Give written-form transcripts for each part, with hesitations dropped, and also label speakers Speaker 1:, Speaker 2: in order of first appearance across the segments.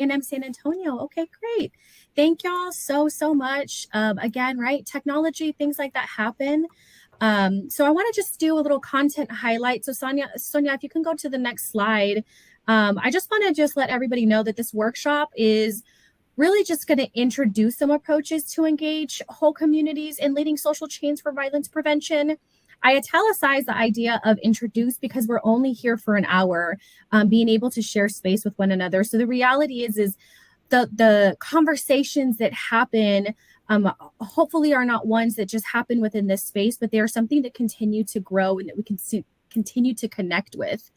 Speaker 1: A&M San Antonio. Okay, great. Thank y'all so much. Again, right, technology, things like that happen. So I want to just do a little content highlight. So Sonia, if you can go to the next slide. I just want to just let everybody know that this workshop is really just going to introduce some approaches to engage whole communities in leading social change for violence prevention. I italicize the idea of introduce because we're only here for an hour, being able to share space with one another. So the reality is the conversations that happen hopefully are not ones that just happen within this space, but they are something that continue to grow and that we can continue to connect with.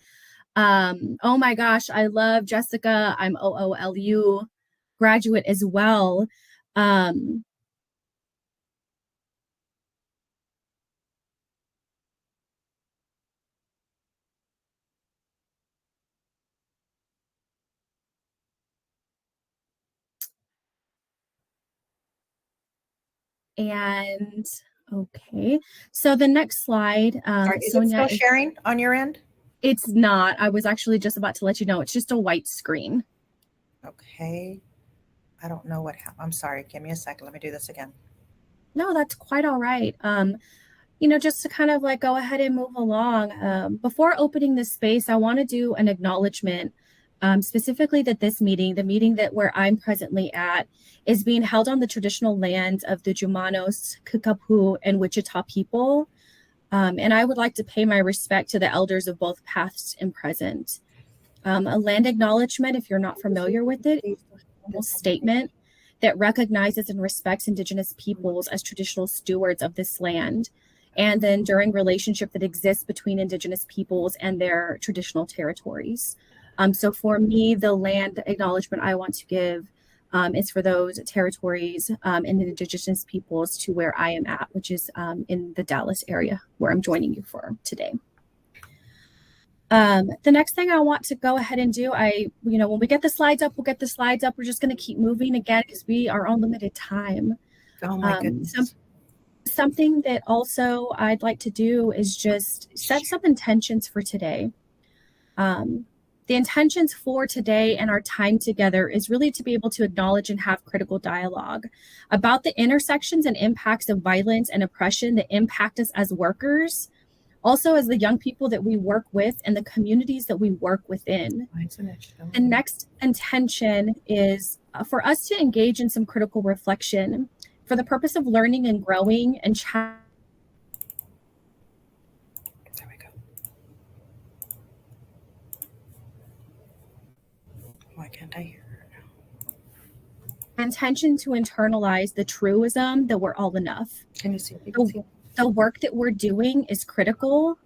Speaker 1: Oh my gosh, I love Jessica. I'm OOLU graduate as well. And okay, so the next slide,
Speaker 2: is
Speaker 1: Sonia,
Speaker 2: it still sharing on your end?
Speaker 1: It's not. I was actually just about to let you know. It's just a white screen.
Speaker 2: Okay. I don't know what happened. I'm sorry. Give me a second. Let me do this again.
Speaker 1: No, that's quite all right. Just to kind of like go ahead and move along. Before opening this space, I want to do an acknowledgement, specifically that this meeting, the meeting that where I'm presently at, is being held on the traditional lands of the Jumanos, Kickapoo, and Wichita people. And I would like to pay my respect to the elders of both past and present. A land acknowledgement, if you're not familiar with it, is a statement that recognizes and respects Indigenous peoples as traditional stewards of this land, and the enduring relationship that exists between Indigenous peoples and their traditional territories. So for me, the land acknowledgement I want to give is for those territories and Indigenous peoples to where I am at, which is in the Dallas area where I'm joining you for today. The next thing I want to go ahead and do, when we get the slides up, we'll get the slides up. We're just going to keep moving again because we are on limited time.
Speaker 2: Oh my goodness.
Speaker 1: Something that also I'd like to do is just set some intentions for today. The intentions for today and our time together is really to be able to acknowledge and have critical dialogue about the intersections and impacts of violence and oppression that impact us as workers, also as the young people that we work with and the communities that we work within. The next intention is for us to engage in some critical reflection for the purpose of learning and growing and
Speaker 2: There we go. Why can't I hear her now?
Speaker 1: Intention to internalize the truism that we're all enough.
Speaker 2: Can you see?
Speaker 1: The work that we're doing is critical,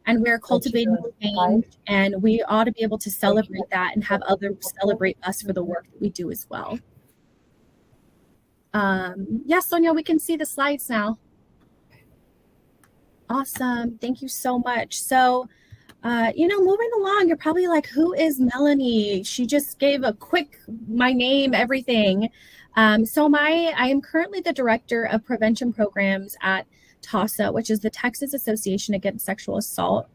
Speaker 1: and we're cultivating change, and we ought to be able to celebrate that and have others celebrate us for the work that we do as well. Yes, Sonia, we can see the slides now. Awesome. Thank you so much. So, moving along, you're probably like, who is Melanie? She just gave a quick, my name, everything. I am currently the director of prevention programs at TAASA, which is the Texas Association Against Sexual Assault.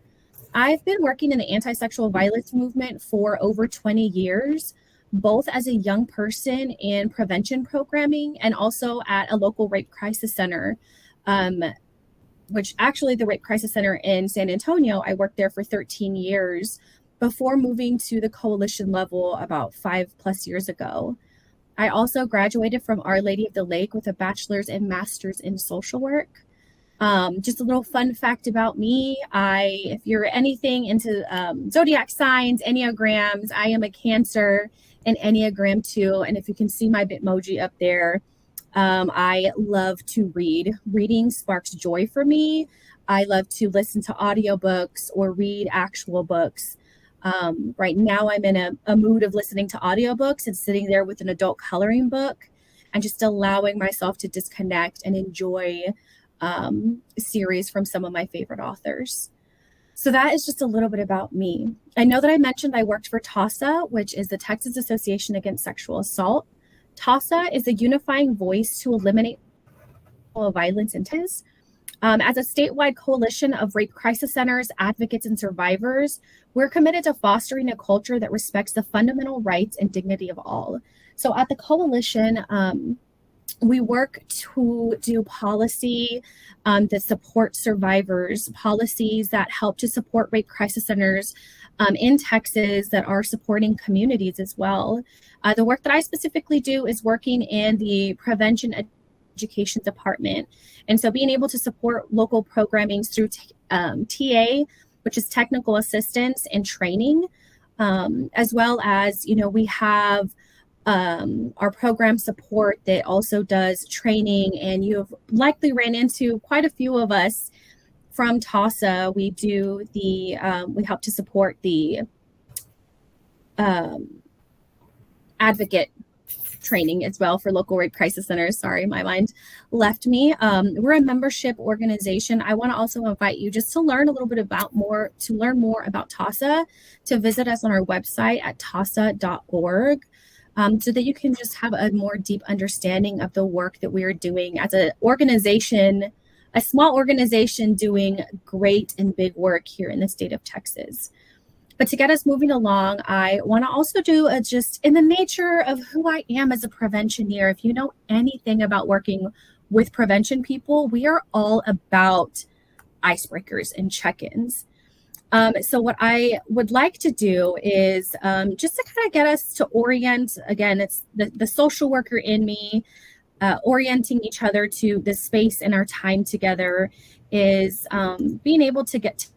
Speaker 1: I've been working in the anti-sexual violence movement for over 20 years, both as a young person in prevention programming and also at a local rape crisis center, which actually the Rape Crisis Center in San Antonio, I worked there for 13 years before moving to the coalition level about 5+ years ago. I also graduated from Our Lady of the Lake with a bachelor's and master's in social work. Just a little fun fact about me. If you're anything into zodiac signs, Enneagrams, I am a Cancer and Enneagram 2. And if you can see my Bitmoji up there, I love to read. Reading sparks joy for me. I love to listen to audiobooks or read actual books. Right now I'm in a mood of listening to audiobooks and sitting there with an adult coloring book and just allowing myself to disconnect and enjoy series from some of my favorite authors. So that is just a little bit about me. I know that I mentioned I worked for TAASA, which is the Texas Association Against Sexual Assault. TAASA is a unifying voice to eliminate violence and As a statewide coalition of rape crisis centers, advocates, and survivors, we're committed to fostering a culture that respects the fundamental rights and dignity of all. So at the coalition, we work to do policy that supports survivors, policies that help to support rape crisis centers in Texas that are supporting communities as well. The work that I specifically do is working in the prevention education department. And so being able to support local programming through TA, which is technical assistance and training, as well as, we have our program support that also does training, and you've likely ran into quite a few of us from TAASA. We do we help to support the advocate training as well for local rape crisis centers. Sorry, my mind left me. We're a membership organization. I want to also invite you just to learn a little bit more about TAASA, to visit us on our website at taasa.org. So that you can just have a more deep understanding of the work that we are doing as an organization, a small organization doing great and big work here in the state of Texas. But to get us moving along, I want to also do just in the nature of who I am as a preventioneer. If you know anything about working with prevention people, we are all about icebreakers and check-ins. So what I would like to do is just to kind of get us to orient, again, it's the social worker in me, orienting each other to the space and our time together, is being able to get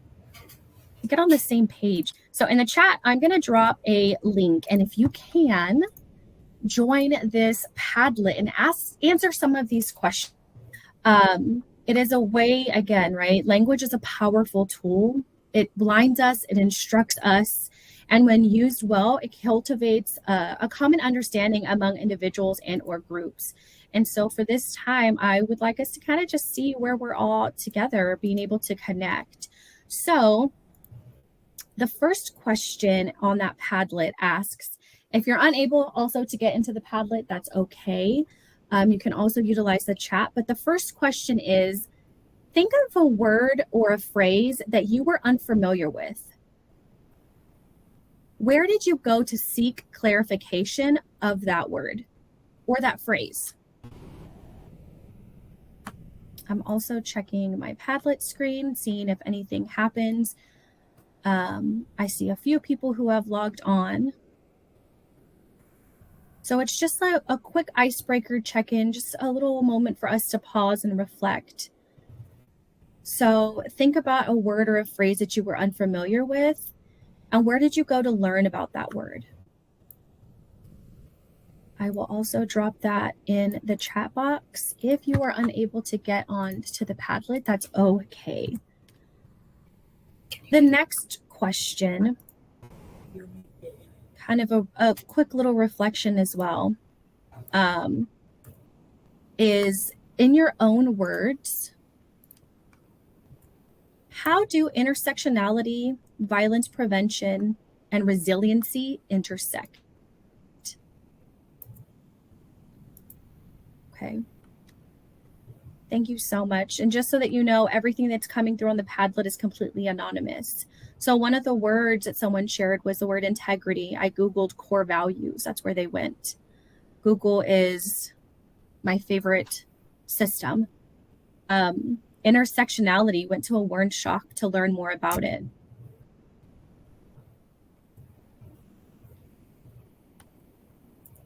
Speaker 1: on the same page. So in the chat, I'm going to drop a link, and if you can join this Padlet and answer some of these questions. It is a way, again, right? Language is a powerful tool. It blinds us, it instructs us, and when used well, it cultivates a common understanding among individuals and or groups. And so for this time, I would like us to kind of just see where we're all together, being able to connect. So the first question on that Padlet asks, if you're unable also to get into the Padlet, that's okay. You can also utilize the chat, but the first question is, think of a word or a phrase that you were unfamiliar with. Where did you go to seek clarification of that word or that phrase? I'm also checking my Padlet screen, seeing if anything happens. I see a few people who have logged on. So it's just a quick icebreaker check-in, just a little moment for us to pause and reflect. So think about a word or a phrase that you were unfamiliar with, and where did you go to learn about that word? I will also drop that in the chat box. If you are unable to get on to the Padlet, that's okay. The next question, kind of a quick little reflection as well, is, in your own words, how do intersectionality, violence prevention, and resiliency intersect? Okay. Thank you so much. And just so that you know, everything that's coming through on the Padlet is completely anonymous. So one of the words that someone shared was the word integrity. I Googled core values. That's where they went. Google is my favorite system. Intersectionality, went to a Word Shop to learn more about it.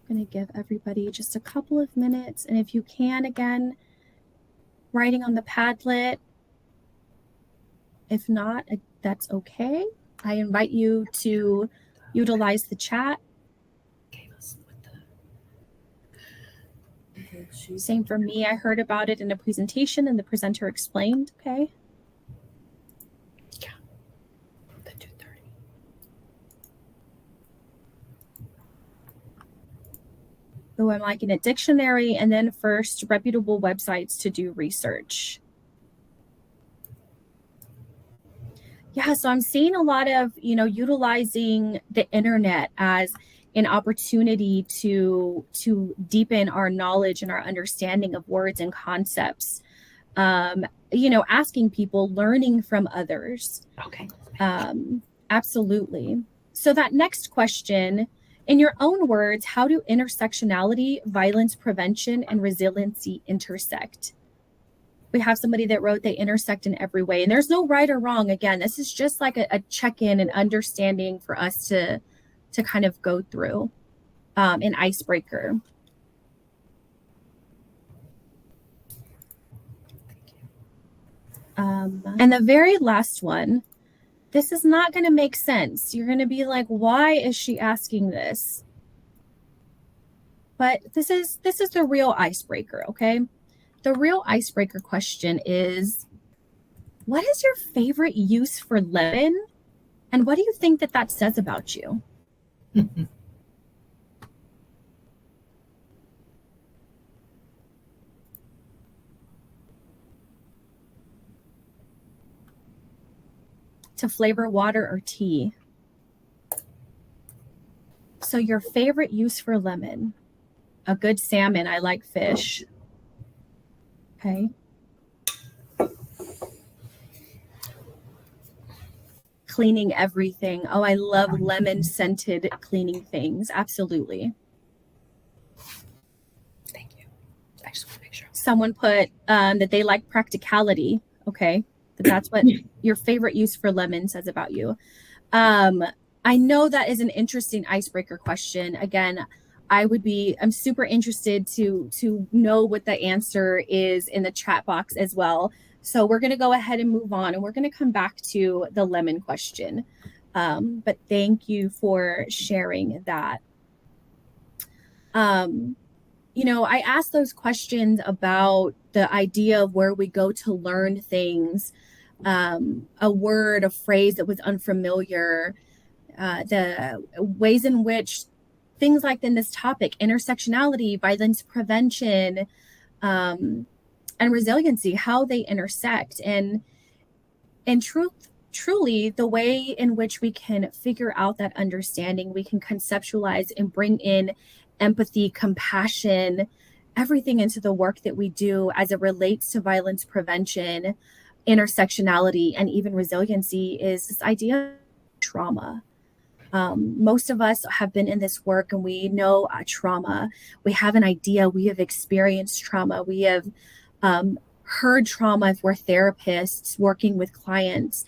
Speaker 1: I'm going to give everybody just a couple of minutes. And if you can, again, writing on the Padlet. If not, that's okay. I invite you to utilize the chat. Same for me. I heard about it in a presentation and the presenter explained. Okay.
Speaker 2: Yeah. The 2:30.
Speaker 1: So I'm liking a dictionary, and then first reputable websites to do research. Yeah, so I'm seeing a lot of, utilizing the internet as an opportunity to deepen our knowledge and our understanding of words and concepts. asking people, learning from others.
Speaker 3: Okay.
Speaker 1: Absolutely. So that next question, in your own words, how do intersectionality, violence prevention, and resiliency intersect? We have somebody that wrote they intersect in every way. And there's no right or wrong. Again, this is just like a check-in and understanding for us to kind of go through, an icebreaker. And the very last one, this is not going to make sense. You're going to be like, why is she asking this? But this is the real icebreaker, okay? The real icebreaker question is, what is your favorite use for lemon? And what do you think that says about you? To flavor water or tea. So your favorite use for lemon. A good salmon. I like fish. Okay. Cleaning everything. Oh, I love lemon scented cleaning things. Absolutely.
Speaker 3: Thank you. I just want to make sure.
Speaker 1: Someone put that they like practicality. Okay. That's what your favorite use for lemon says about you. I know that is an interesting icebreaker question. Again, I'm super interested to know what the answer is in the chat box as well. So we're going to go ahead and move on, and we're going to come back to the lemon question. But thank you for sharing that. I asked those questions about the idea of where we go to learn things, a word, a phrase that was unfamiliar, the ways in which things like in this topic, intersectionality, violence prevention, and resiliency, how they intersect, and truly the way in which we can figure out that understanding, we can conceptualize and bring in empathy, compassion, everything into the work that we do as it relates to violence prevention, intersectionality, and even resiliency, is this idea of trauma. Most of us have been in this work and we know trauma. We have an idea. We have experienced trauma. We have heard trauma if we're therapists working with clients.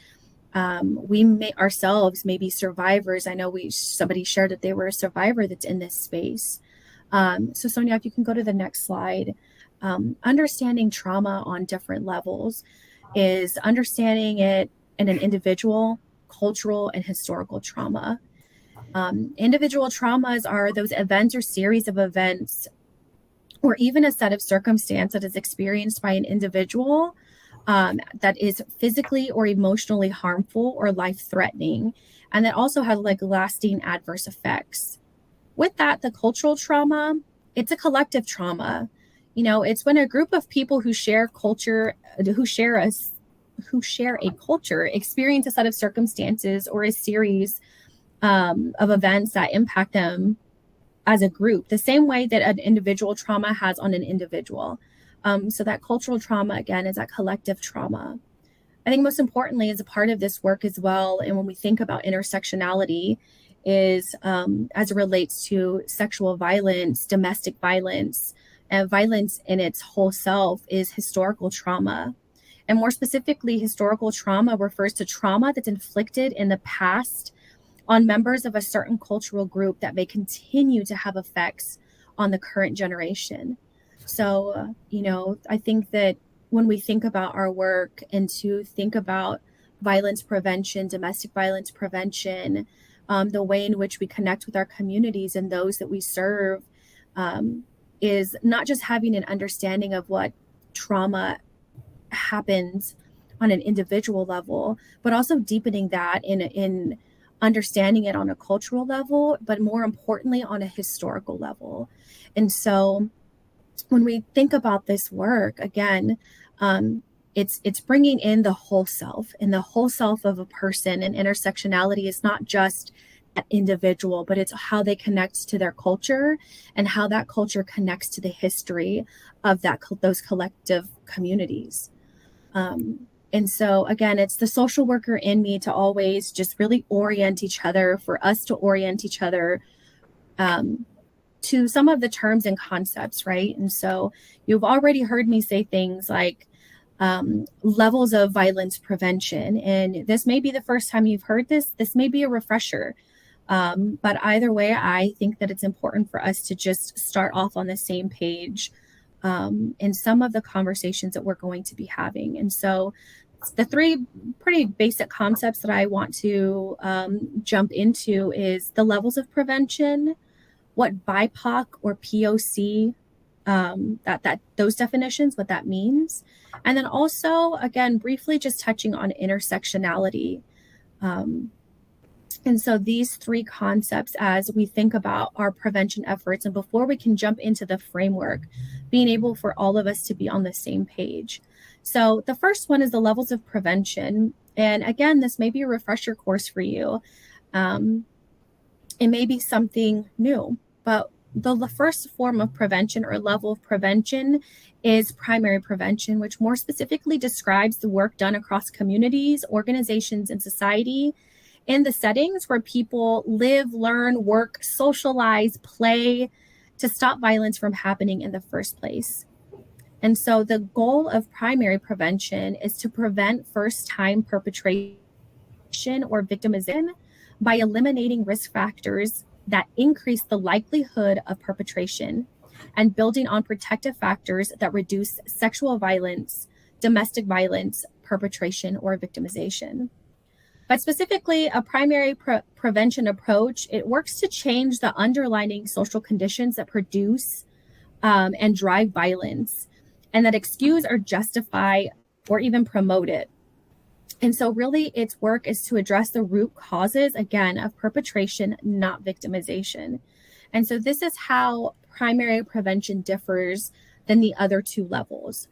Speaker 1: We may ourselves may be survivors. I know somebody shared that they were a survivor that's in this space. So Sonia, if you can go to the next slide. Understanding trauma on different levels is understanding it in an individual, cultural, and historical trauma. Individual traumas are those events or series of events, or even a set of circumstance that is experienced by an individual that is physically or emotionally harmful or life-threatening, and that also has like lasting adverse effects. With that, the cultural trauma, it's a collective trauma. It's when a group of people who share culture, who share a culture, experience a set of circumstances or a series of events that impact them as a group, the same way that an individual trauma has on an individual. So that cultural trauma, again, is that collective trauma. I think most importantly, as a part of this work as well, and when we think about intersectionality, is as it relates to sexual violence, domestic violence, and violence in its whole self, is historical trauma. And more specifically, historical trauma refers to trauma that's inflicted in the past on members of a certain cultural group that may continue to have effects on the current generation. So, I think that when we think about our work and to think about violence prevention, domestic violence prevention, the way in which we connect with our communities and those that we serve, is not just having an understanding of what trauma happens on an individual level, but also deepening that in understanding it on a cultural level, but more importantly on a historical level. And so when we think about this work, again, it's bringing in the whole self, and the whole self of a person. And intersectionality is not just that individual, but it's how they connect to their culture and how that culture connects to the history of those collective communities. And so again, it's the social worker in me to always just really orient each other, for us to orient each other to some of the terms and concepts, right? And so you've already heard me say things like levels of violence prevention. And this may be the first time you've heard this. This may be a refresher. But either way, I think that it's important for us to just start off on the same page in some of the conversations that we're going to be having. And so the three pretty basic concepts that I want to jump into is the levels of prevention, what BIPOC or POC, that those definitions, what that means. And then also, again, briefly just touching on intersectionality. And so these three concepts, as we think about our prevention efforts, and before we can jump into the framework, being able for all of us to be on the same page. So the first one is the levels of prevention. And again, this may be a refresher course for you. It may be something new, but the first form of prevention or level of prevention is primary prevention, which more specifically describes the work done across communities, organizations, and society in the settings where people live, learn, work, socialize, play to stop violence from happening in the first place. And so the goal of primary prevention is to prevent first-time perpetration or victimization by eliminating risk factors that increase the likelihood of perpetration and building on protective factors that reduce sexual violence, domestic violence, perpetration, or victimization. But specifically, a primary prevention approach, it works to change the underlying social conditions that produce and drive violence, and that excuse or justify or even promote it. And so really its work is to address the root causes, again, of perpetration, not victimization. And so this is how primary prevention differs than the other two levels.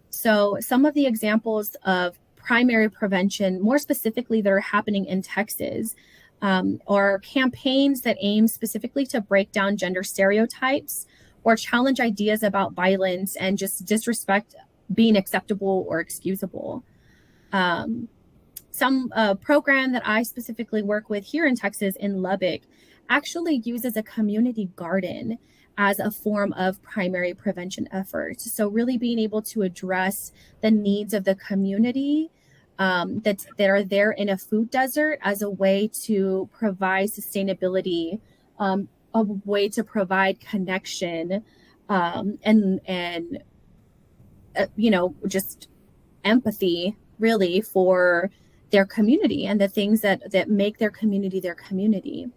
Speaker 1: So some of the examples of primary prevention, more specifically that are happening in Texas, are campaigns that aim specifically to break down gender stereotypes or challenge ideas about violence and just disrespect being acceptable or excusable. Some program that I specifically work with here in Texas in Lubbock actually uses a community garden as a form of primary prevention efforts. So really being able to address the needs of the community that are there in a food desert as a way to provide sustainability, a way to provide connection, and just empathy really for their community and the things that make their community their community.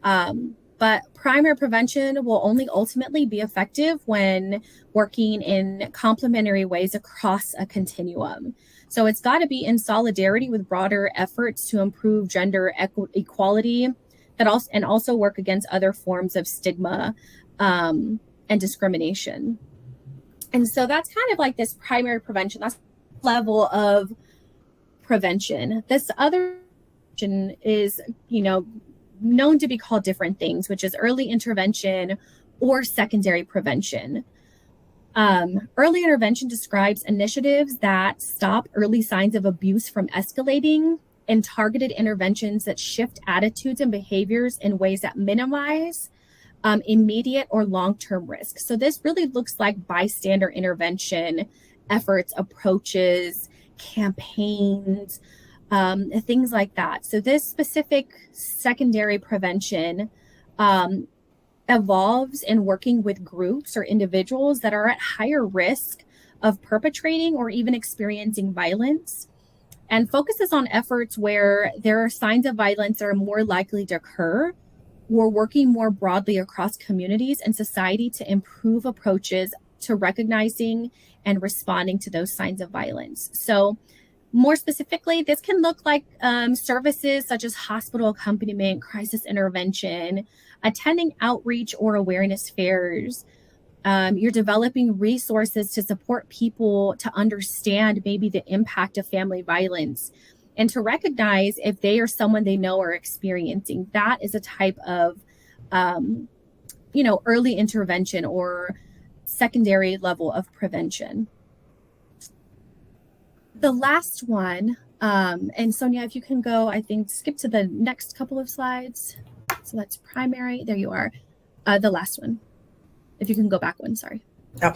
Speaker 1: But primary prevention will only ultimately be effective when working in complementary ways across a continuum. So it's got to be in solidarity with broader efforts to improve gender equality, and also work against other forms of stigma and discrimination. And so that's kind of like this primary prevention. That's the level of prevention. This other is, known to be called different things, which is early intervention or secondary prevention. Early intervention describes initiatives that stop early signs of abuse from escalating, and targeted interventions that shift attitudes and behaviors in ways that minimize immediate or long-term risk. So this really looks like bystander intervention efforts, approaches, campaigns, things like that. So this specific secondary prevention evolves in working with groups or individuals that are at higher risk of perpetrating or even experiencing violence, and focuses on efforts where there are signs of violence that are more likely to occur. We're working more broadly across communities and society to improve approaches to recognizing and responding to those signs of violence. So more specifically, this can look like services such as hospital accompaniment, crisis intervention, attending outreach or awareness fairs. You're developing resources to support people to understand maybe the impact of family violence and to recognize if they or someone they know are experiencing. That is a type of, early intervention or secondary level of prevention. The last one, and Sonia, if you can go, I think, skip to the next couple of slides. So that's primary. There you are. The last one. If you can go back one, sorry.
Speaker 2: Oh.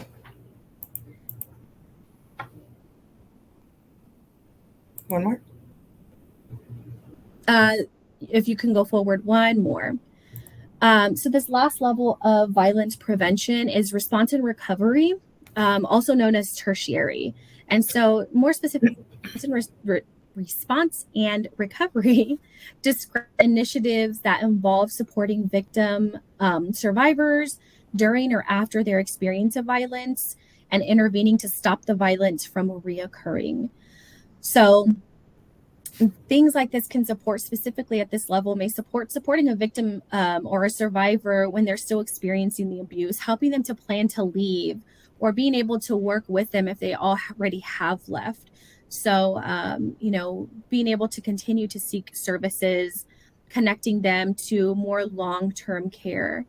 Speaker 2: One more?
Speaker 1: If you can go forward one more. So this last level of violence prevention is response and recovery, also known as tertiary. And so more specifically, response and recovery describe initiatives that involve supporting victim survivors during or after their experience of violence and intervening to stop the violence from reoccurring. So things like this can support, specifically at this level, may support supporting a victim or a survivor when they're still experiencing the abuse, helping them to plan to leave, or being able to work with them if they already have left. So, being able to continue to seek services, connecting them to more long-term care.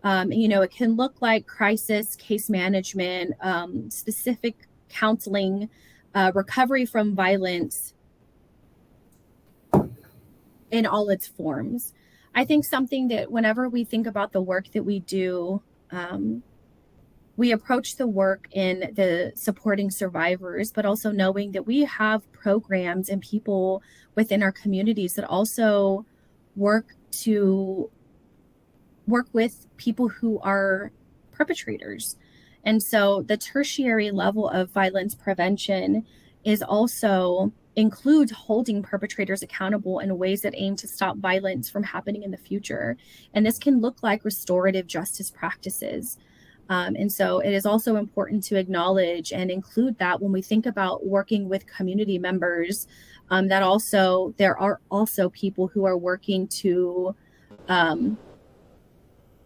Speaker 1: It can look like crisis, case management, specific counseling, recovery from violence, in all its forms. I think something that whenever we think about the work that we do, we approach the work in the supporting survivors, but also knowing that we have programs and people within our communities that also work with people who are perpetrators. And so the tertiary level of violence prevention is also includes holding perpetrators accountable in ways that aim to stop violence from happening in the future. And this can look like restorative justice practices. And so it is also important to acknowledge and include that when we think about working with community members, that also there are also people who are working to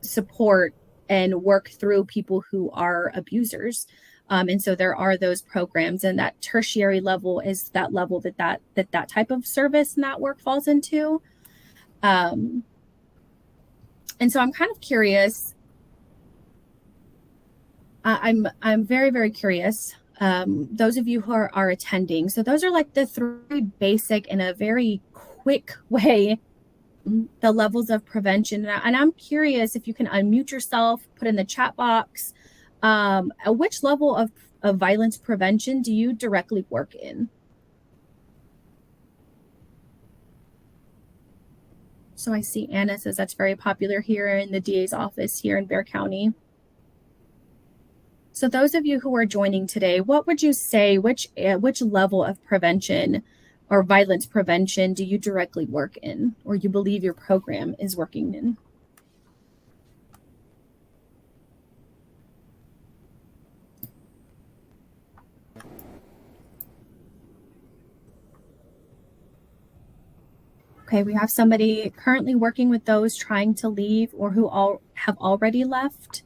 Speaker 1: support and work through people who are abusers. And so there are those programs, and that tertiary level is that level that type of service and that work falls into. And so I'm kind of curious. I'm very, very curious. Those of you who are attending. So those are like the three basic in a very quick way, the levels of prevention. And I'm curious if you can unmute yourself, put in the chat box. Which level of violence prevention do you directly work in? So I see Anna says that's very popular here in the DA's office here in Bexar County. So those of you who are joining today, what would you say, which level of prevention or violence prevention do you directly work in, or you believe your program is working in? Okay, we have somebody currently working with those trying to leave or who have already left.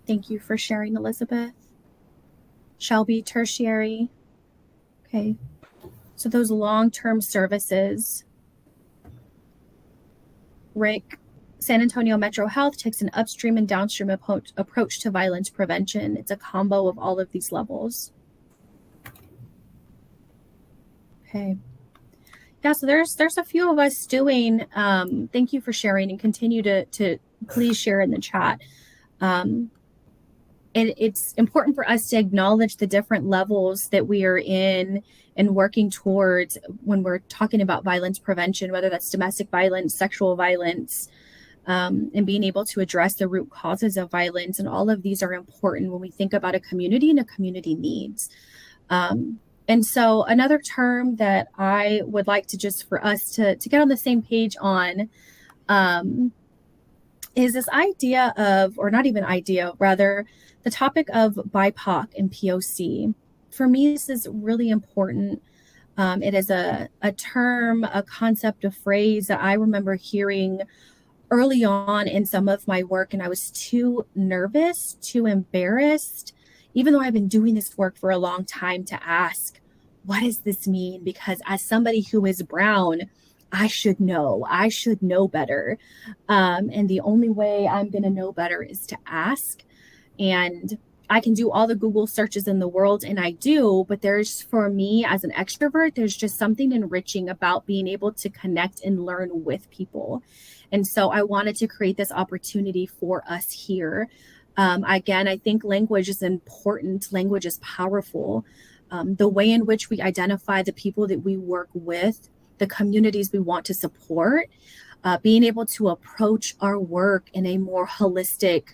Speaker 1: Thank you for sharing, Elizabeth. Shelby, tertiary. Okay, so those long-term services. Rick, San Antonio Metro Health takes an upstream and downstream approach to violence prevention. It's a combo of all of these levels. Okay. Yeah, so there's a few of us doing. Thank you for sharing, and continue to please share in the chat. And it's important for us to acknowledge the different levels that we are in and working towards when we're talking about violence prevention, whether that's domestic violence, sexual violence, and being able to address the root causes of violence. And all of these are important when we think about a community and a community needs. And so another term that I would like to just for us to get on the same page on is this idea of, or not even idea, rather the topic of BIPOC and POC. For me, this is really important. It is a term, a concept, a phrase that I remember hearing early on in some of my work, and I was too nervous, too embarrassed, even though I've been doing this work for a long time, to ask, what does this mean? Because as somebody who is brown, I should know better. And the only way I'm going to know better is to ask. And I can do all the Google searches in the world, and I do, but there's, for me as an extrovert, there's just something enriching about being able to connect and learn with people. And so I wanted to create this opportunity for us here. Again, I think language is important. Language is powerful. The way in which we identify the people that we work with, the communities we want to support, being able to approach our work in a more holistic,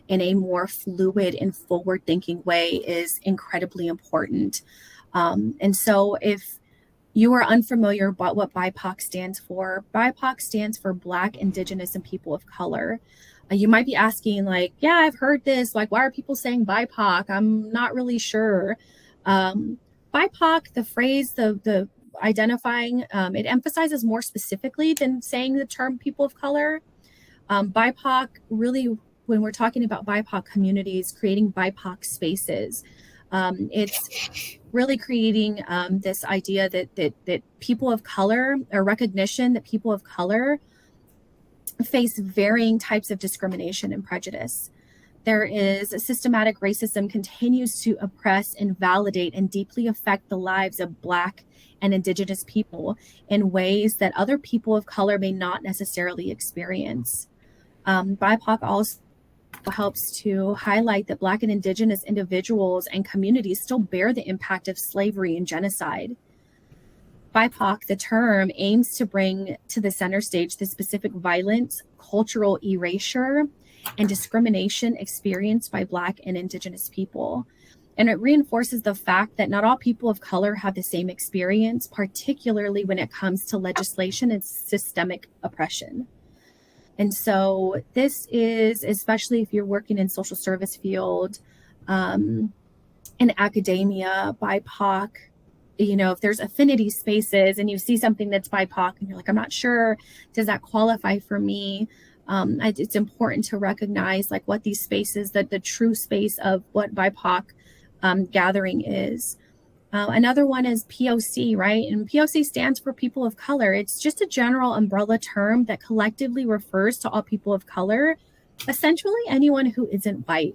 Speaker 1: in a more fluid and forward thinking way is incredibly important. And so if you are unfamiliar about what BIPOC stands for Black, Indigenous, and People of Color. You might be asking, like, yeah, I've heard this. Like, why are people saying BIPOC? I'm not really sure. BIPOC, the phrase, the identifying, it emphasizes more specifically than saying the term people of color. BIPOC really, when we're talking about BIPOC communities, creating BIPOC spaces, it's really creating this idea that people of color, or recognition that people of color face varying types of discrimination and prejudice. There is systematic racism continues to oppress, invalidate, and deeply affect the lives of Black and Indigenous people in ways that other people of color may not necessarily experience. BIPOC also helps to highlight that Black and Indigenous individuals and communities still bear the impact of slavery and genocide. BIPOC, the term, aims to bring to the center stage the specific violence, cultural erasure, and discrimination experienced by Black and Indigenous people. And it reinforces the fact that not all people of color have the same experience, particularly when it comes to legislation and systemic oppression. And so this is, especially if you're working in social service field, in academia, BIPOC, you know, if there's affinity spaces and you see something that's BIPOC and you're like, I'm not sure, does that qualify for me? It's important to recognize like what these spaces, that the true space of what BIPOC gathering is. Another one is POC, right? And POC stands for people of color. It's just a general umbrella term that collectively refers to all people of color, essentially anyone who isn't white.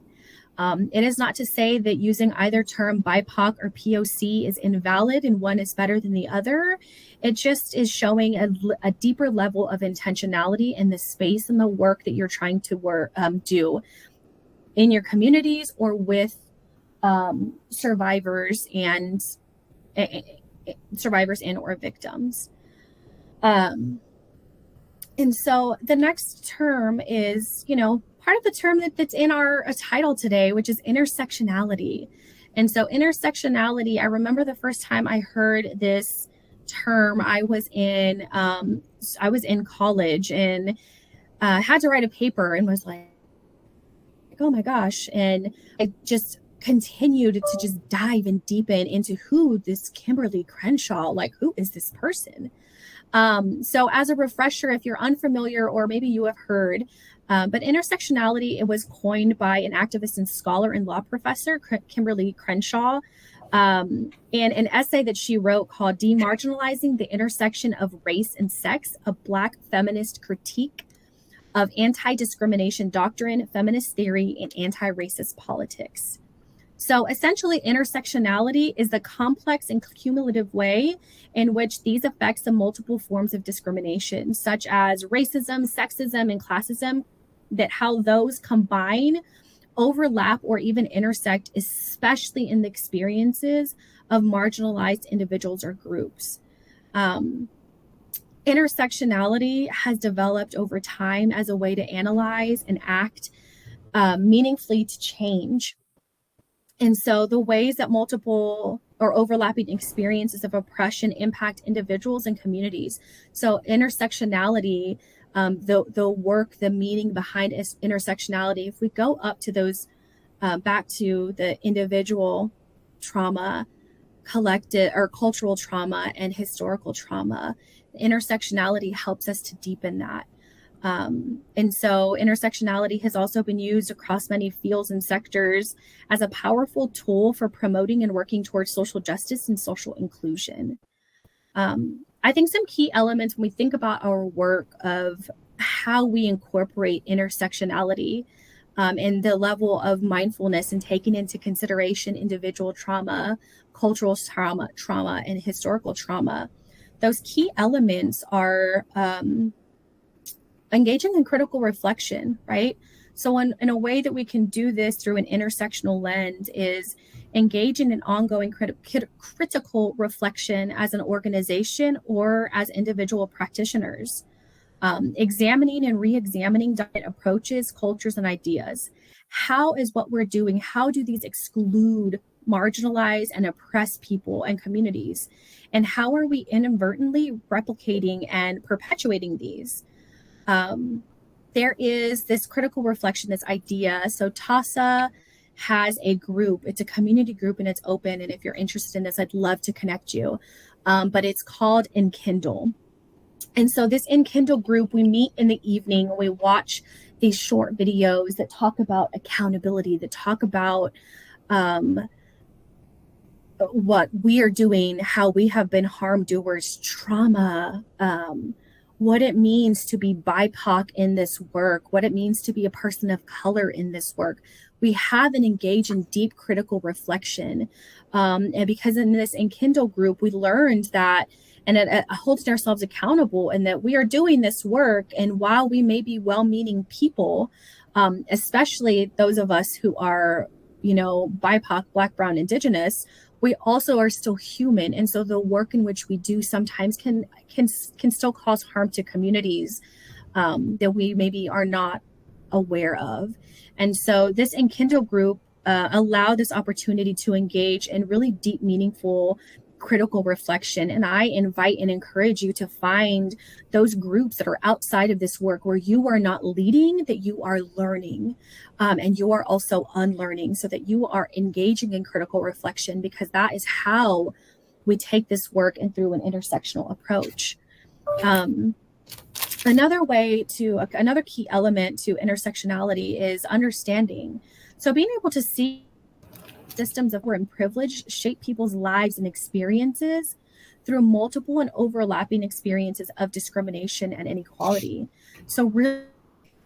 Speaker 1: It is not to say that using either term BIPOC or POC is invalid and one is better than the other. It just is showing a deeper level of intentionality in the space and the work that you're trying to do in your communities or with survivors and or victims. And so the next term is, you know, part of the term that's in our title today, which is intersectionality. And so intersectionality, I remember the first time I heard this term, I was in college and had to write a paper and was like, oh my gosh. And I just continued to just dive and deepen into who this Kimberly Crenshaw, like who is this person? So as a refresher, if you're unfamiliar or maybe you have heard, but intersectionality, it was coined by an activist and scholar and law professor, Kimberly Crenshaw, and an essay that she wrote called Demarginalizing the Intersection of Race and Sex, a Black Feminist Critique of Anti-Discrimination Doctrine, Feminist Theory, and Anti-Racist Politics. So essentially, intersectionality is the complex and cumulative way in which these affects the multiple forms of discrimination, such as racism, sexism, and classism, that how those combine, overlap, or even intersect, especially in the experiences of marginalized individuals or groups. Intersectionality has developed over time as a way to analyze and act meaningfully to change. And so the ways that multiple or overlapping experiences of oppression impact individuals and communities. So intersectionality, the work, the meaning behind intersectionality, if we go up to those, back to the individual trauma, collective or cultural trauma, and historical trauma, intersectionality helps us to deepen that. And so intersectionality has also been used across many fields and sectors as a powerful tool for promoting and working towards social justice and social inclusion. I think some key elements when we think about our work of how we incorporate intersectionality, and the level of mindfulness and taking into consideration individual trauma, cultural trauma, and historical trauma. Those key elements are engaging in critical reflection, right? So in a way that we can do this through an intersectional lens is engaging in ongoing critical reflection as an organization or as individual practitioners, examining and re-examining different approaches, cultures, and ideas. How is what we're doing, how do these exclude, marginalize, and oppress people and communities? And how are we inadvertently replicating and perpetuating these? There is this critical reflection, this idea. So TAASA has a group, it's a community group and it's open. And if you're interested in this, I'd love to connect you. But it's called Enkindle. And so this Enkindle group, we meet in the evening, we watch these short videos that talk about accountability, that talk about what we are doing, how we have been harm doers, trauma, what it means to be BIPOC in this work, what it means to be a person of color in this work. We have and engage in deep critical reflection. And because in this Enkindle group, we learned that, and it holding ourselves accountable, and that we are doing this work. And while we may be well-meaning people, especially those of us who are, BIPOC, Black, Brown, Indigenous, we also are still human. And so the work in which we do sometimes can still cause harm to communities that we maybe are not aware of. And so this Enkindle group allowed this opportunity to engage in really deep, meaningful, critical reflection. And I invite and encourage you to find those groups that are outside of this work where you are not leading, that you are learning, and you are also unlearning, so that you are engaging in critical reflection, because that is how we take this work and through an intersectional approach. Another key element to intersectionality is understanding. So being able to see systems of power and privilege shape people's lives and experiences through multiple and overlapping experiences of discrimination and inequality. So really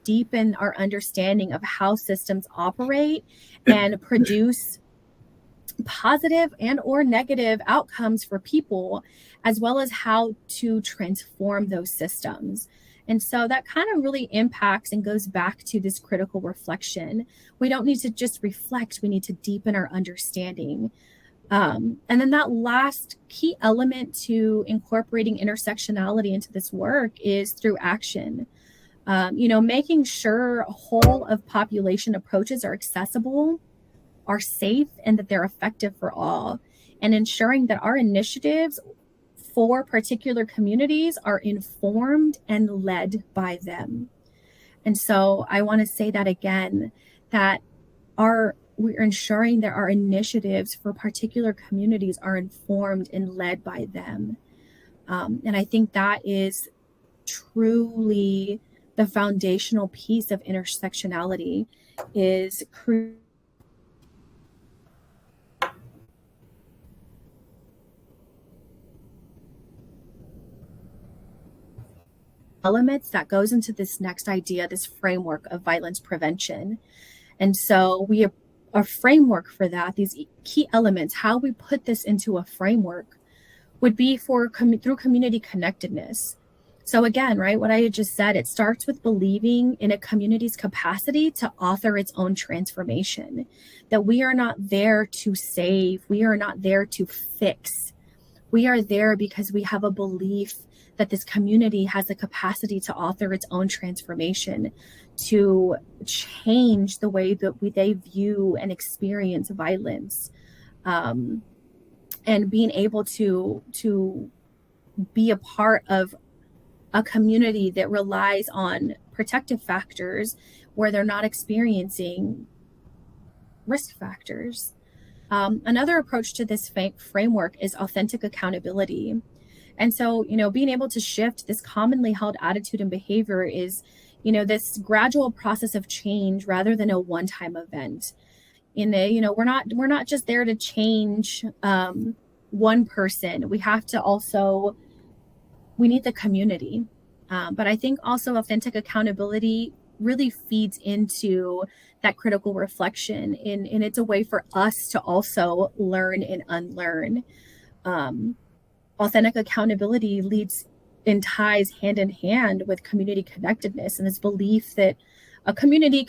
Speaker 1: deepen our understanding of how systems operate and produce positive and or negative outcomes for people, as well as how to transform those systems. And so that kind of really impacts and goes back to this critical reflection. We don't need to just reflect, we need to deepen our understanding. And then that last key element to incorporating intersectionality into this work is through action. Making sure whole of population approaches are accessible, are safe, and that they're effective for all, and ensuring that our initiatives for particular communities are informed and led by them. And so I want to say that again, that we're ensuring that our initiatives for particular communities are informed and led by them. And I think that is truly the foundational piece of intersectionality, is elements that goes into this next idea, this framework of violence prevention. And so we have a framework for that. These key elements, how we put this into a framework, would be through community connectedness. So again, right, what I had just said, it starts with believing in a community's capacity to author its own transformation, that we are not there to save, we are not there to fix. We are there because we have a belief that this community has the capacity to author its own transformation, to change the way that they view and experience violence, and being able to be a part of a community that relies on protective factors where they're not experiencing risk factors. Another approach to this framework is authentic accountability. And so, being able to shift this commonly held attitude and behavior is, this gradual process of change rather than a one-time event. We're not just there to change one person. We need the community. But I think also authentic accountability really feeds into that critical reflection, and it's a way for us to also learn and unlearn. Authentic accountability leads and ties hand in hand with community connectedness and this belief that a community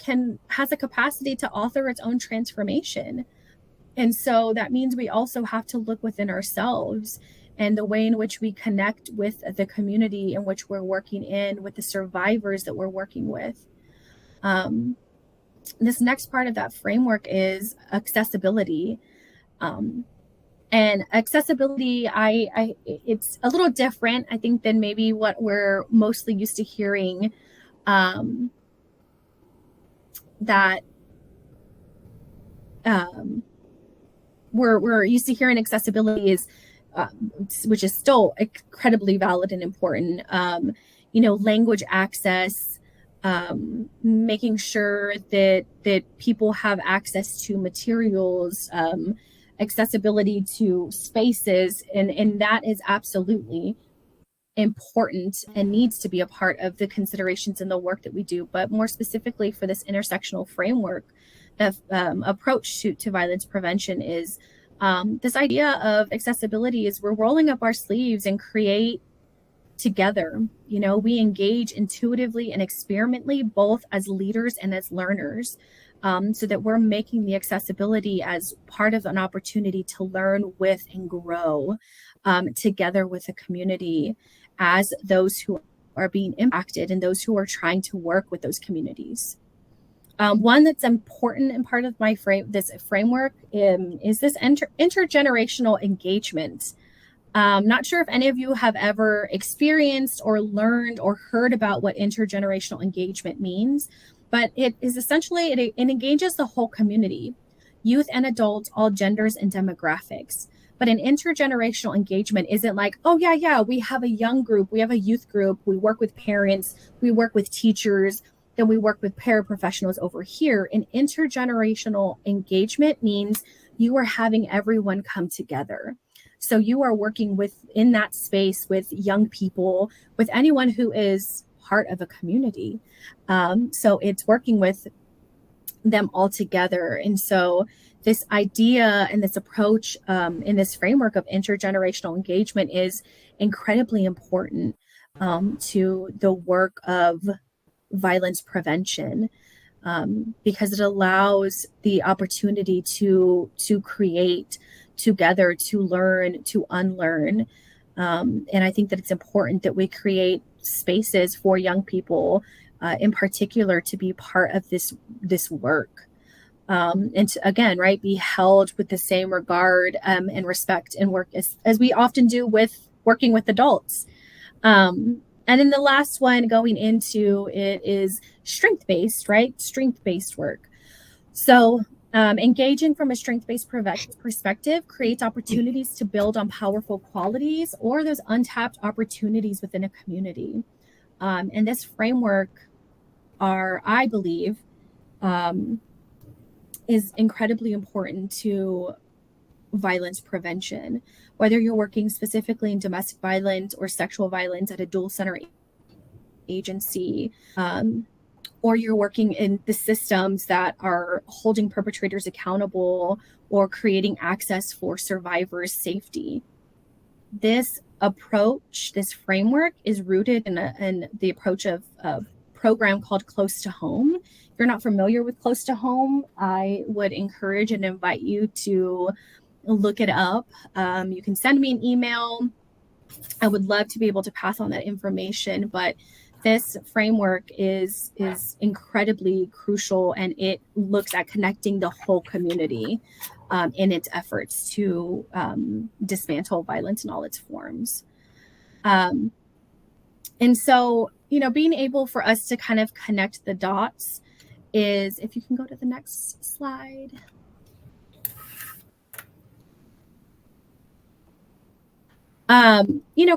Speaker 1: has a capacity to author its own transformation. And so that means we also have to look within ourselves and the way in which we connect with the community in which we're working in, with the survivors that we're working with. This next part of that framework is accessibility. And accessibility, it's a little different, I think, than maybe what we're mostly used to hearing. That we're used to hearing accessibility is, which is still incredibly valid and important. Language access, making sure that people have access to materials, accessibility to spaces, and that is absolutely important and needs to be a part of the considerations in the work that we do. But more specifically for this intersectional framework of approach to violence prevention is this idea of accessibility is we're rolling up our sleeves and create together. We engage intuitively and experimentally, both as leaders and as learners, so that we're making the accessibility as part of an opportunity to learn with and grow together with the community as those who are being impacted and those who are trying to work with those communities. One that's important and part of my this framework is this intergenerational engagement. Not sure if any of you have ever experienced or learned or heard about what intergenerational engagement means, but it is essentially, it engages the whole community, youth and adults, all genders and demographics. But an intergenerational engagement isn't like, oh yeah, we have a young group, we have a youth group, we work with parents, we work with teachers, then we work with paraprofessionals over here. An intergenerational engagement means you are having everyone come together. So you are working in that space with young people, with anyone who is part of a community. So it's working with them all together. And so this idea and this approach in this framework of intergenerational engagement is incredibly important to the work of violence prevention, because it allows the opportunity to create together, to learn, to unlearn. And I think that it's important that we create spaces for young people in particular to be part of this work. And to, again, right, be held with the same regard and respect and work as we often do with working with adults. And then the last one going into it is strength-based, right? Strength-based work. So engaging from a strength-based perspective creates opportunities to build on powerful qualities or those untapped opportunities within a community. And this framework I believe, is incredibly important to violence prevention, whether you're working specifically in domestic violence or sexual violence at a dual center agency, or you're working in the systems that are holding perpetrators accountable or creating access for survivors' safety. This approach, this framework is rooted in the approach of a program called Close to Home. If you're not familiar with Close to Home, I would encourage and invite you to look it up. You can send me an email. I would love to be able to pass on that information, but this framework is incredibly crucial, and it looks at connecting the whole community in its efforts to dismantle violence in all its forms. And so, being able for us to kind of connect the dots is, if you can go to the next slide.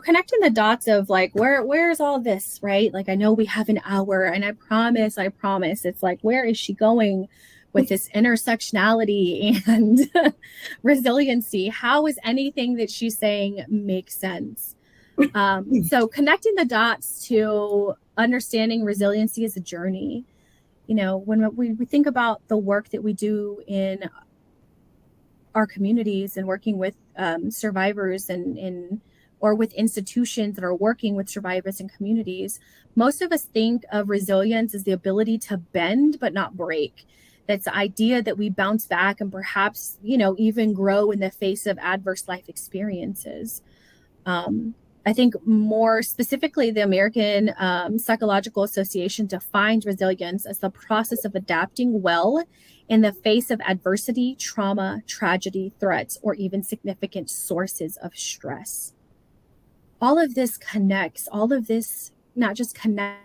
Speaker 1: Connecting the dots of like, where's all this, right? Like, I know we have an hour, and I promise, it's like, where is she going with this intersectionality and resiliency? How is anything that she's saying make sense? So connecting the dots to understanding resiliency as a journey. When we think about the work that we do in our communities and working with survivors and or with institutions that are working with survivors and communities, most of us think of resilience as the ability to bend but not break. That's the idea that we bounce back and perhaps, even grow in the face of adverse life experiences. Um, I think more specifically, the American Psychological Association defines resilience as the process of adapting well in the face of adversity, trauma, tragedy, threats, or even significant sources of stress. All of this connects, all of this not just connects,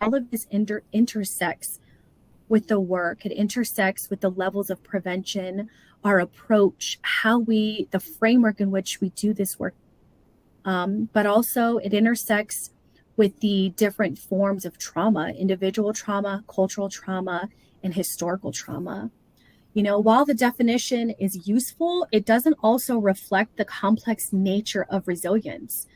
Speaker 1: all of this intersects with the work. It intersects with the levels of prevention, our approach, the framework in which we do this work. But also it intersects with the different forms of trauma, individual trauma, cultural trauma, and historical trauma. While the definition is useful, it doesn't also reflect the complex nature of resilience.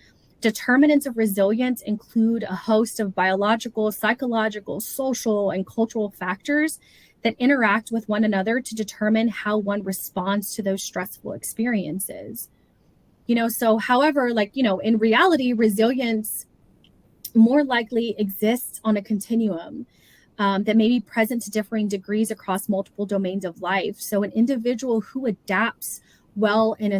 Speaker 1: Determinants of resilience include a host of biological, psychological, social, and cultural factors that interact with one another to determine how one responds to those stressful experiences. So however, in reality, resilience more likely exists on a continuum that may be present to differing degrees across multiple domains of life. So an individual who adapts well in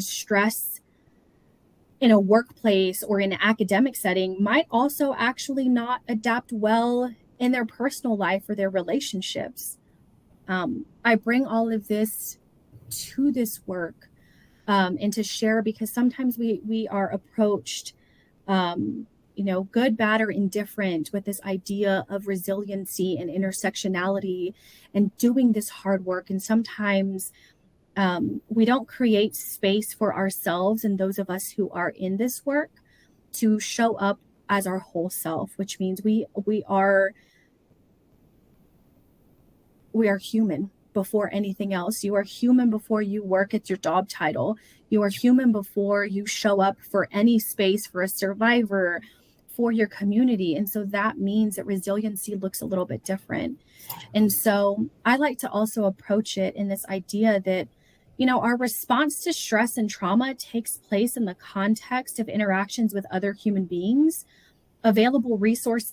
Speaker 1: a workplace or in an academic setting might also actually not adapt well in their personal life or their relationships. I bring all of this to this work and to share because sometimes we are approached, good, bad, or indifferent with this idea of resiliency and intersectionality and doing this hard work. And sometimes we don't create space for ourselves and those of us who are in this work to show up as our whole self, which means we are human before anything else. You are human before you work at your job title. You are human before you show up for any space, for a survivor, for your community. And so that means that resiliency looks a little bit different. And so I like to also approach it in this idea that, our response to stress and trauma takes place in the context of interactions with other human beings, available resources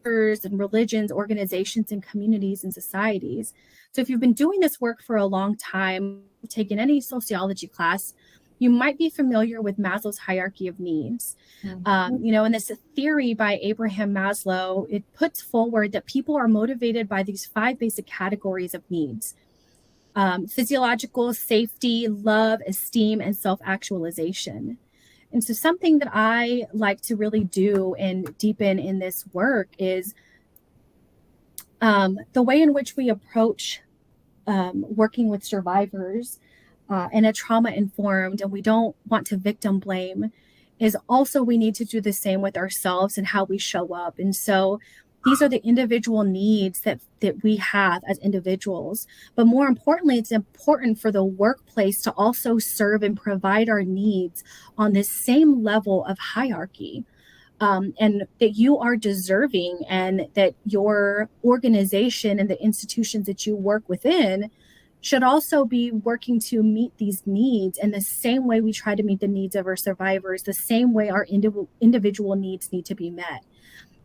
Speaker 1: and religions, organizations, and communities and societies. So if you've been doing this work for a long time, taken any sociology class, you might be familiar with Maslow's hierarchy of needs. And this theory by Abraham Maslow, it puts forward that people are motivated by these 5 basic categories of needs: physiological, safety, love, esteem, and self-actualization. And so something that I like to really do and deepen in this work is the way in which we approach working with survivors in a trauma-informed, and we don't want to victim blame, is also we need to do the same with ourselves and how we show up. And so these are the individual needs that we have as individuals. But more importantly, it's important for the workplace to also serve and provide our needs on this same level of hierarchy. And that you are deserving, and that your organization and the institutions that you work within should also be working to meet these needs in the same way we try to meet the needs of our survivors, the same way our individual needs need to be met.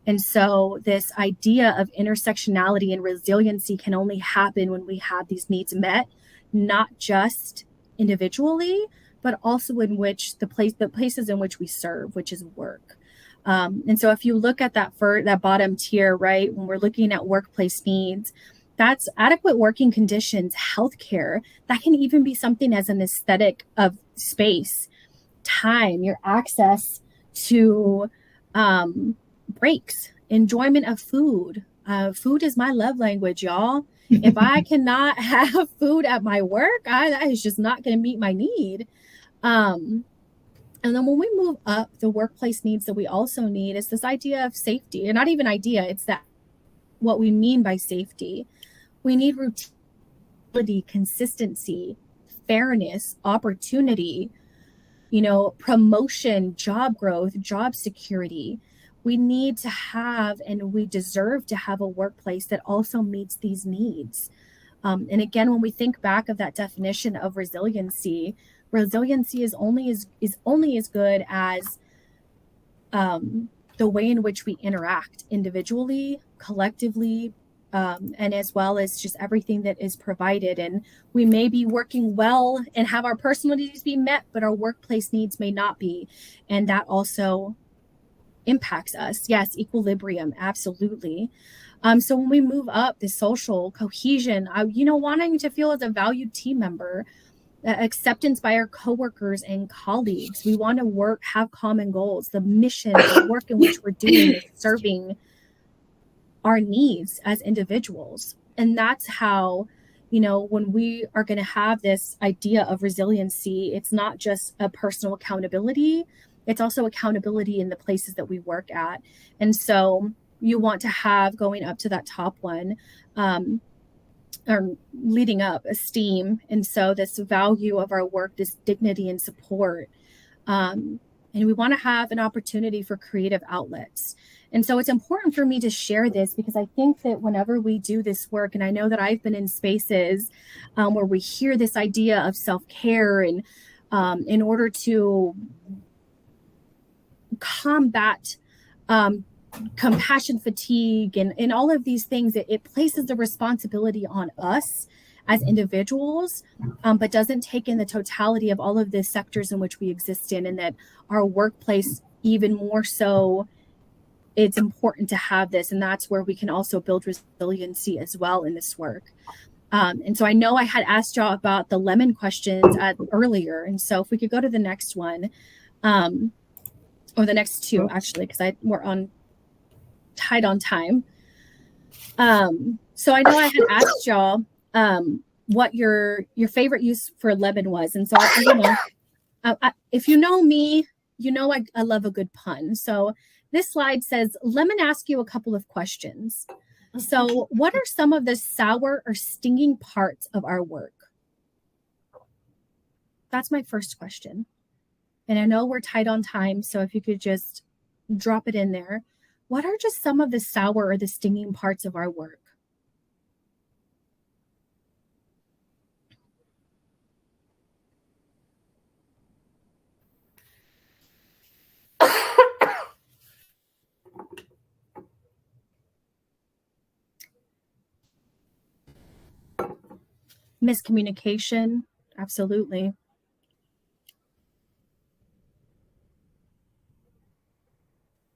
Speaker 1: And so this idea of intersectionality and resiliency can only happen when we have these needs met, not just individually, but also in which the places in which we serve, which is work. And so if you look at that bottom tier, right, when we're looking at workplace needs, that's adequate working conditions, healthcare. That can even be something as an aesthetic of space, time, your access to breaks, enjoyment of food. Food is my love language, y'all. If I cannot have food at my work, that is just not going to meet my need. And then when we move up, the workplace needs that we also need is this idea of safety, or not even idea, it's that what we mean by safety. We need routine, consistency, fairness, opportunity, promotion, job growth, job security. We need to have, and we deserve to have, a workplace that also meets these needs. And again, when we think back of that definition of resiliency, resiliency is only as good as the way in which we interact individually, collectively, and as well as just everything that is provided. And we may be working well and have our personal needs be met, but our workplace needs may not be. And that also impacts us. Yes, equilibrium, absolutely. So when we move up the social cohesion, wanting to feel as a valued team member, acceptance by our coworkers and colleagues. We want to have common goals. The mission, the work in which we're doing is serving our needs as individuals. And that's how, when we are going to have this idea of resiliency, it's not just a personal accountability, it's also accountability in the places that we work at. And so you want to have, going up to that top one, or leading up, esteem. And so this value of our work, this dignity and support. And we want to have an opportunity for creative outlets. And so it's important for me to share this because I think that whenever we do this work, and I know that I've been in spaces where we hear this idea of self-care, and in order to combat compassion fatigue and all of these things, it places the responsibility on us as individuals, but doesn't take in the totality of all of the sectors in which we exist in, and that our workplace, even more so, it's important to have this. And that's where we can also build resiliency as well in this work. And so I know I had asked y'all about the lemon questions earlier. And so if we could go to the next one, or the next two, actually, because we're tight on time. So I know I had asked y'all what your favorite use for lemon was. And so, if you know me, I love a good pun. So this slide says, let me ask you a couple of questions. So what are some of the sour or stinging parts of our work? That's my first question. And I know we're tight on time, so if you could just drop it in there. What are just some of the sour or the stinging parts of our work? Miscommunication, absolutely.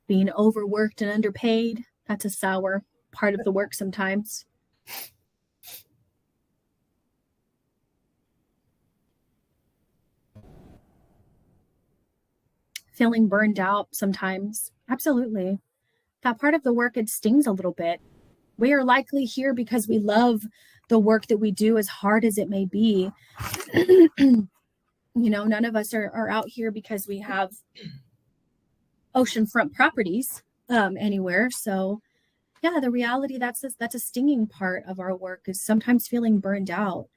Speaker 1: Being overworked and underpaid, that's a sour part of the work sometimes. Feeling burned out sometimes, absolutely. That part of the work, it stings a little bit. We are likely here because we love the work that we do, as hard as it may be. None of us are out here because we have oceanfront properties anywhere. So yeah, the reality, that's a stinging part of our work, is sometimes feeling burned out.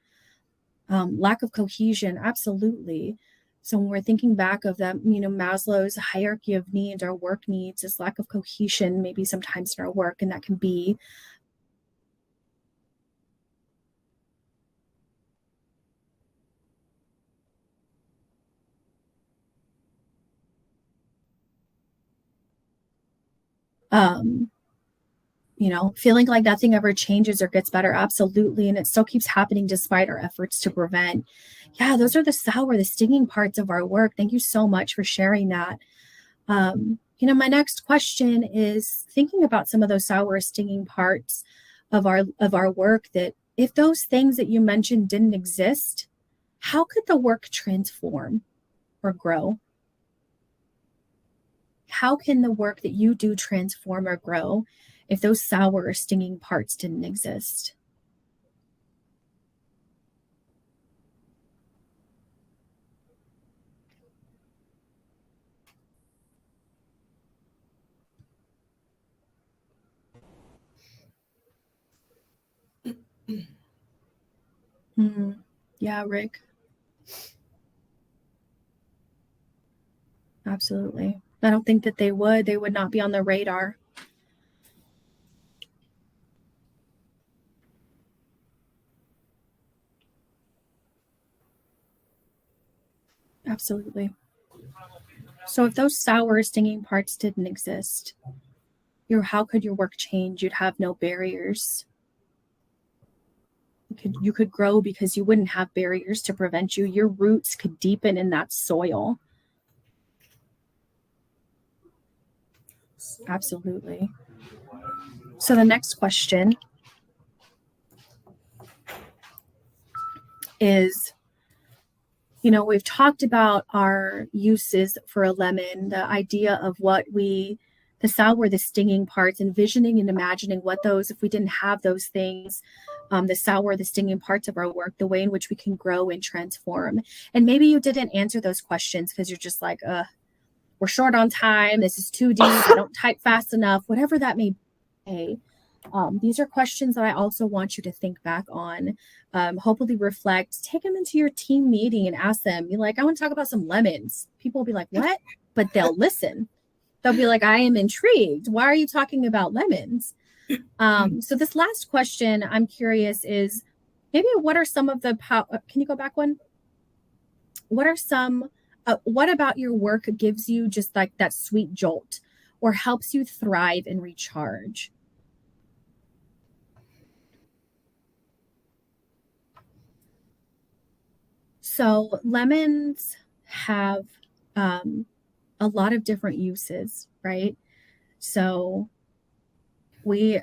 Speaker 1: Lack of cohesion, absolutely. So when we're thinking back of that, Maslow's hierarchy of needs, our work needs is lack of cohesion, maybe sometimes in our work, and that can be feeling like nothing ever changes or gets better, absolutely, and it still keeps happening despite our efforts to prevent. Yeah, those are the sour, the stinging parts of our work. Thank you so much for sharing that. My next question is thinking about some of those sour, stinging parts of our work, that if those things that you mentioned didn't exist, how could the work transform or grow? How can the work that you do transform or grow if those sour or stinging parts didn't exist? Yeah, Rick. Absolutely. I don't think that they would. They would not be on the radar. Absolutely. So if those sour, stinging parts didn't exist, how could your work change? You'd have no barriers. You could grow because you wouldn't have barriers to prevent you. Your roots could deepen in that soil. Absolutely. So the next question is, we've talked about our uses for a lemon, the idea of the sour, the stinging parts, envisioning and imagining what those, if we didn't have those things, the sour, the stinging parts of our work, the way in which we can grow and transform. And maybe you didn't answer those questions because you're just like, we're short on time. This is too deep. I don't type fast enough, whatever that may be. These are questions that I also want you to think back on, hopefully reflect, take them into your team meeting and ask them, be like, I want to talk about some lemons. People will be like, what? But they'll listen. They'll be like, I am intrigued. Why are you talking about lemons? So this last question I'm curious is, maybe what are some of the, can you go back one? What are some, what about your work gives you just like that sweet jolt or helps you thrive and recharge? So lemons have a lot of different uses, right? So we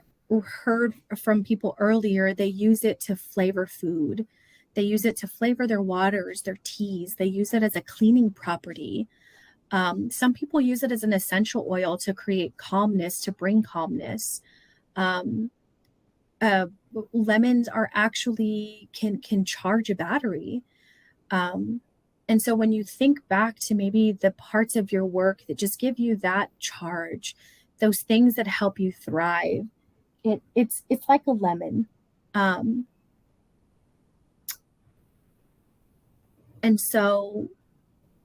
Speaker 1: heard from people earlier, they use it to flavor food. They use it to flavor their waters, their teas. They use it as a cleaning property. Some people use it as an essential oil to create calmness, to bring calmness. Lemons are actually can charge a battery. And so when you think back to maybe the parts of your work that just give you that charge, those things that help you thrive, it's like a lemon. And so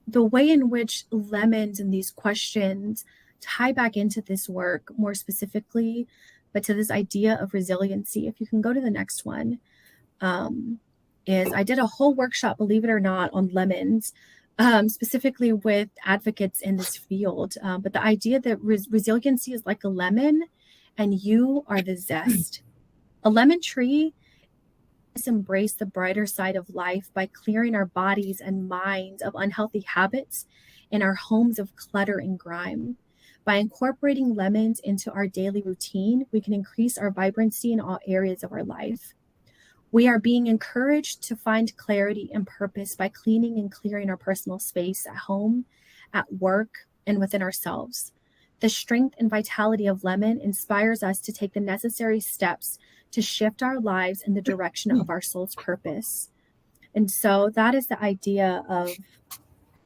Speaker 1: the way in which lemons and these questions tie back into this work more specifically, but to this idea of resiliency, if you can go to the next one, is I did a whole workshop, believe it or not, on lemons, specifically with advocates in this field. But the idea that resiliency is like a lemon and you are the zest. A lemon tree is embrace the brighter side of life by clearing our bodies and minds of unhealthy habits and our homes of clutter and grime. By incorporating lemons into our daily routine, we can increase our vibrancy in all areas of our life. We are being encouraged to find clarity and purpose by cleaning and clearing our personal space at home, at work, and within ourselves. The strength and vitality of lemon inspires us to take the necessary steps to shift our lives in the direction of our soul's purpose. And so that is the idea of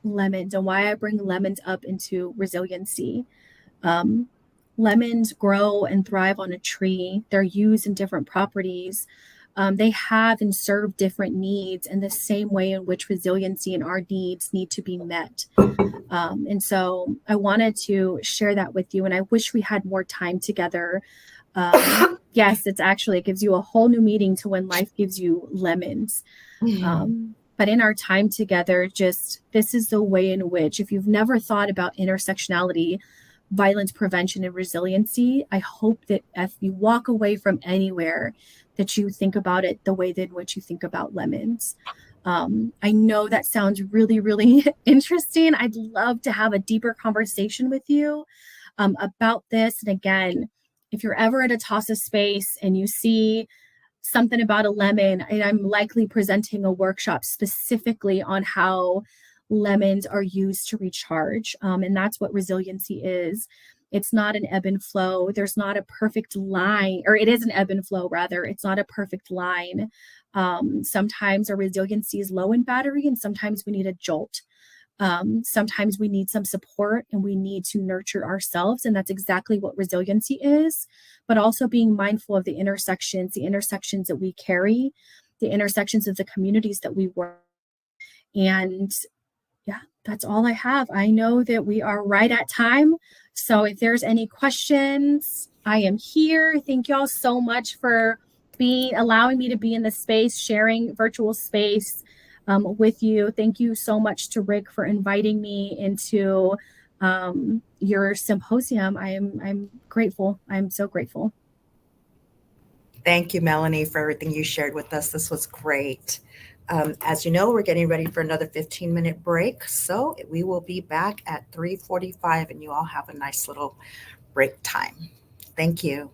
Speaker 1: lemons and why I bring lemons up into resiliency. Lemons grow and thrive on a tree. They're used in different properties. They have and serve different needs in the same way in which resiliency and our needs need to be met. And so I wanted to share that with you, and I wish we had more time together. Yes, it gives you a whole new meaning to when life gives you lemons. But in our time together, this is the way in which, if you've never thought about intersectionality, violence prevention, and resiliency, I hope that if you walk away from anywhere, that you think about it the way in which you think about lemons. I know that sounds really, really interesting. I'd love to have a deeper conversation with you about this. And again, if you're ever at a TAASA space and you see something about a lemon, and I'm likely presenting a workshop specifically on how lemons are used to recharge. And that's what resiliency is. It's not an ebb and flow. There's not a perfect line, or it is an ebb and flow, rather. It's not a perfect line. Sometimes our resiliency is low in battery, and sometimes we need a jolt. Sometimes we need some support and we need to nurture ourselves. And that's exactly what resiliency is, but also being mindful of the intersections that we carry, the intersections of the communities that we work. And Yeah, that's all I have. I know that we are right at time. So if there's any questions, I am here. Thank y'all so much for allowing me to be in this space, sharing virtual space with you. Thank you so much to Rick for inviting me into your symposium. I'm grateful. I'm so grateful.
Speaker 2: Thank you, Melanie, for everything you shared with us. This was great. As you know, we're getting ready for another 15-minute break. So we will be back at 3:45, and you all have a nice little break time. Thank you.